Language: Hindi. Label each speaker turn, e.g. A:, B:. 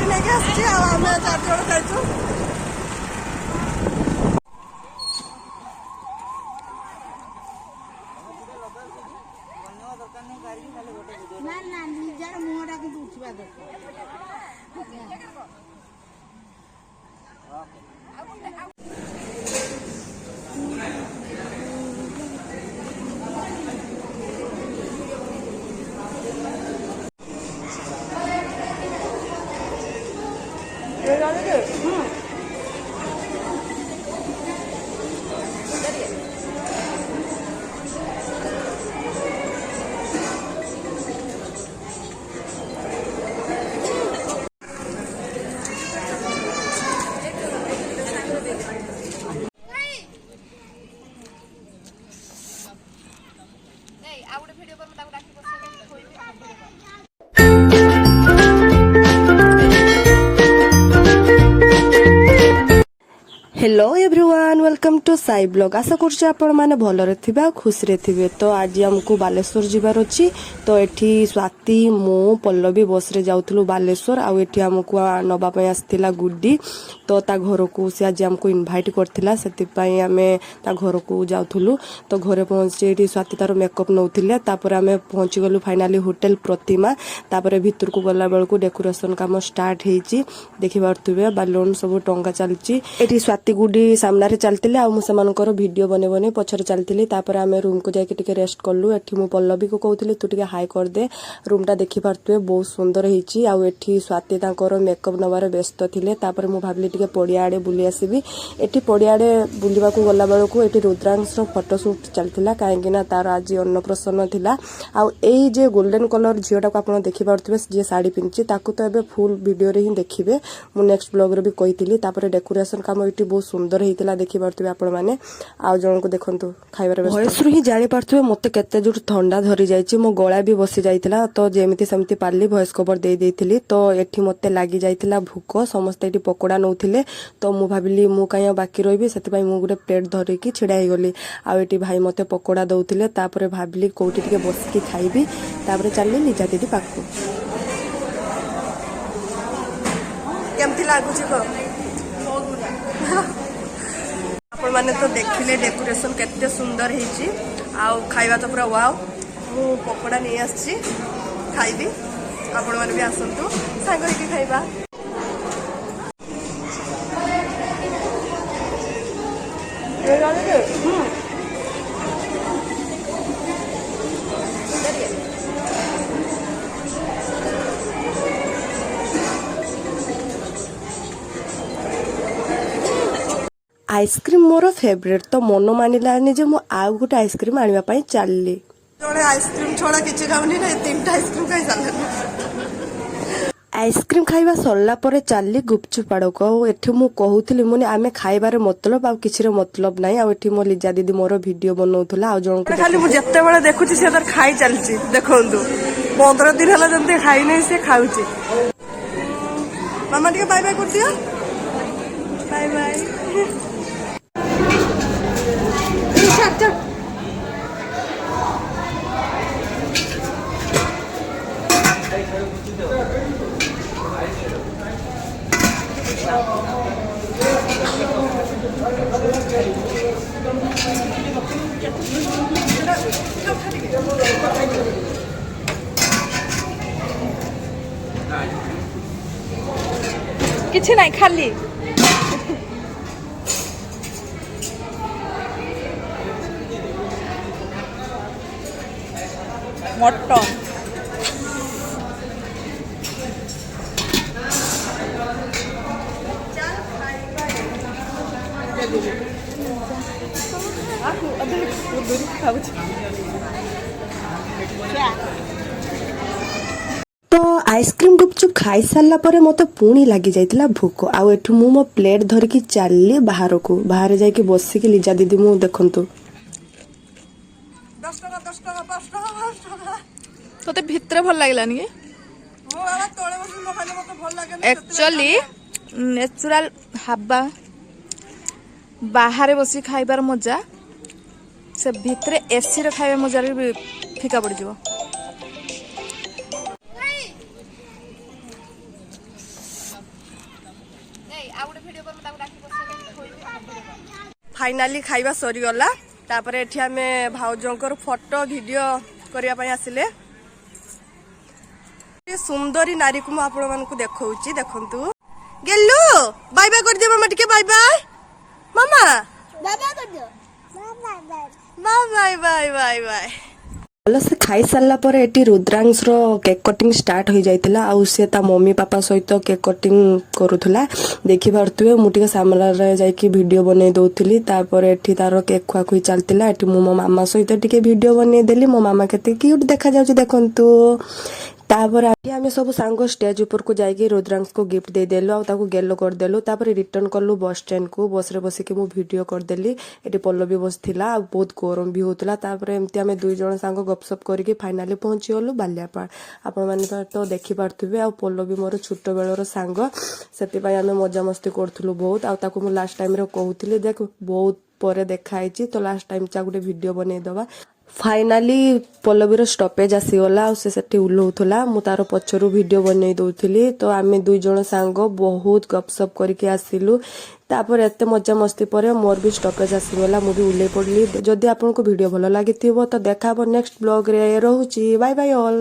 A: ସ୍କୁଟି ନେଇକି ଆସିଛି ଆଉ ଆମେ 4 ଜଣ ଖାଇଛୁ। Hello everyone welcome to Sai blog. आशा करछे आपण माने भलरे थिबे आ खुशी रे थिबे। तो आज हमको बालेश्वर जिबार अछि। तो एठी स्वाति मो पल्लवी बस रे जाउथलु बालेश्वर आ एठी हमको नबा पय आस्थिला गुड्डी। तो ता घर को से आज हमको इनवाइट करथिला सेति पय हमें ता घर को जाउथलु। तो घरे पहुंचे एठी स्वाति तारो मेकअप नउथिले तापर हमें पहुंची गलु फाइनली होटल प्रतिमा। तापर भीतर को गला बेल को डेकोरेशन काम स्टार्ट हेची देखि पारथुबे बालून सब टंगा चलची। एठी स्वाति गुडी सामना रे चलतिले आ मु समानकर वीडियो बने बने पछर चलतिले। तापर हमें रूम को जाके टिके रेस्ट करलु। एठी मु पल्लवी को कहउतिले तू टिके हाई कर दे रूम टा देखि पारथुबे बहुत सुंदर हेची। आ एठी स्वाति ताकर मेकअप नवार व्यस्त थिले। तापर मु भाबली टिके पडिया आडे बुली आसीबी। एठी पडिया आडे बुलीबा को गला बेल को एठी रुद्रांश रो फोटो शूट चलतिला काहेकि ना तार आज अन्नप्रसन्न थिला। आ एई जे गोल्डन कलर झियोटा को आपण देखि पारथुबे जे साड़ी पिनची ताकू तो एबे फुल वीडियो रे ही देखिबे। मु नेक्स्ट ब्लॉग रे भी कहितिली। तापर डेकोरेशन काम एठी बहुत सुंदर हेतिला देखि पारथुबे आपण माने। आ जण को देखंतु खाइबार वॉइस रु ही जानि पारथुबे मते केते जोर ठंडा धरि जायछि। मो गळा भी बसि जायतिला। तो जेमिति सेमिति पारली वॉइस कवर दे देथिली। तो एठी मते लागि जायतिला भूख समस्त एठी पकोडा नउथिले। तो मु भाबिली मु काया बाकी रहबी सेति पय मु गुटे प्लेट धरि की छिडा हे गली। आ एठी भाई मते पकोडा दउथिले। तापर भाबिली कोठी टिके बस की खाइबी। तापर चलली निजा दीदी पाखु। केमति लागुछि को आपण माने तो देखिले डेकोरेशन केते सुंदर हेची। आउ खाइबा तो पूरा वाओ। मु पकोडा नै आछि खाइबी आपण माने भी आसंतु सांग के खाइबा। ए गाले आइसक्रीम मोर फेवरेट। तो मन मानिलानी जे मु आउ गोटे आइसक्रीम आनिबा पई चालली। जोड़े आइसक्रीम छोड़ा किछि खाउनी ना 3टा आइसक्रीम खाइ चालली। आइसक्रीम खाइबा सरला परे चालली गुपचुप आड़क। एठी मु कहउथिली मुने आमे खाइबारे मतलब आ किछरे मतलब नाही। आ एठी मो लिजा दीदी मोर वीडियो बनौथला। आ जण को खाली मु जत्ते बेले देखुची से तर खाइ चलची देखंतु 15 दिन हला जंते खाइ नै से खाउची। मामा टिके बाय बाय कर दियो। Bye bye. किछि नाही खाली मटन तो आइसक्रीम गुपचुप खाई सारा पर मत पुणी लगी जाइतिला भूख। आउ एठु मु मो प्लेट धरिकी चलली बाहर को। बाहर जाइकी बसिकी लिजा दीदी मु देखंतु 10 टका 10 टका 5 टका 5 टका। तोते भितरे भल लागलानी के मो बाबा तळे बसी मो खाले मते भल लागे। एक्चुअली नेचुरल हवा बाहर बसी खाइबार मजा से भितरे एसी रे खाइबा मजा रे फीका पड़ जिवो। फाइनाली खाइबा सरीगला तापर एठी आमे भाउजंकर फोटो वीडियो करिया पई आसिले सुंदरी नारी को आपण मानकु देखौची देखंतु गेलु बाय बाय कर दे मामा टिके बाय बाय मामा बाय बाय कर दो बाय बाय बाय बाय से खाई सारा पर एटी रुद्रांश रो केक कटिंग स्टार्ट हो जाइतिला आ से ता मम्मी पापा सहित केक कटिंग करूथला देखि पारथुए मु टिके सामला रे जाई की वीडियो बनै दोथली तापर एठी तारो केक खुआ खुई चलतिला एठी मो मामा सहित टिके वीडियो बनै देली मो मामा केते क्यूट देखा जाउची देखंतु तापर आमे सब सांग स्टेज ऊपर को जाइए रुद्रांश को गिफ्ट दे देलु आ ताको गेलो कर देलु तापर रिटर्न करलु बस स्टैंड को बस रे बसी के मु वीडियो कर देली एटी पल्लवी बस थिला बहुत गरम भी होतला तापर एमती आमे दुई जण सांग गपसप करके फाइनली पहुंची गलु बाल्यापाड़ आपण माने तो देखि पारथुबे आ पल्लवी मोर छोट बेलर सांग सेति पय आमे मजा मस्ती करथुलु बहुत आ ताको मु लास्ट टाइम रे कहउथिली देख बहुत परे देखा आइची तो लास्ट टाइम चा गुटे वीडियो बनै दवा फाइनाली पल्लवीर स्टपेज आसीगला से उल्लौला मु तार पछरु वीडियो बनै दउथिली तो आमे दुई जण सांग बहुत गपसप करके आसिलु तापर एते मजा मस्ती पर मोर भी स्टपेज आसीगला मु भी उल्ले पड़ली जदि आपनको वीडियो भलो लागिथिबो तो देखाबो नेक्स्ट ब्लॉग रे रहूची बाय बाय ऑल।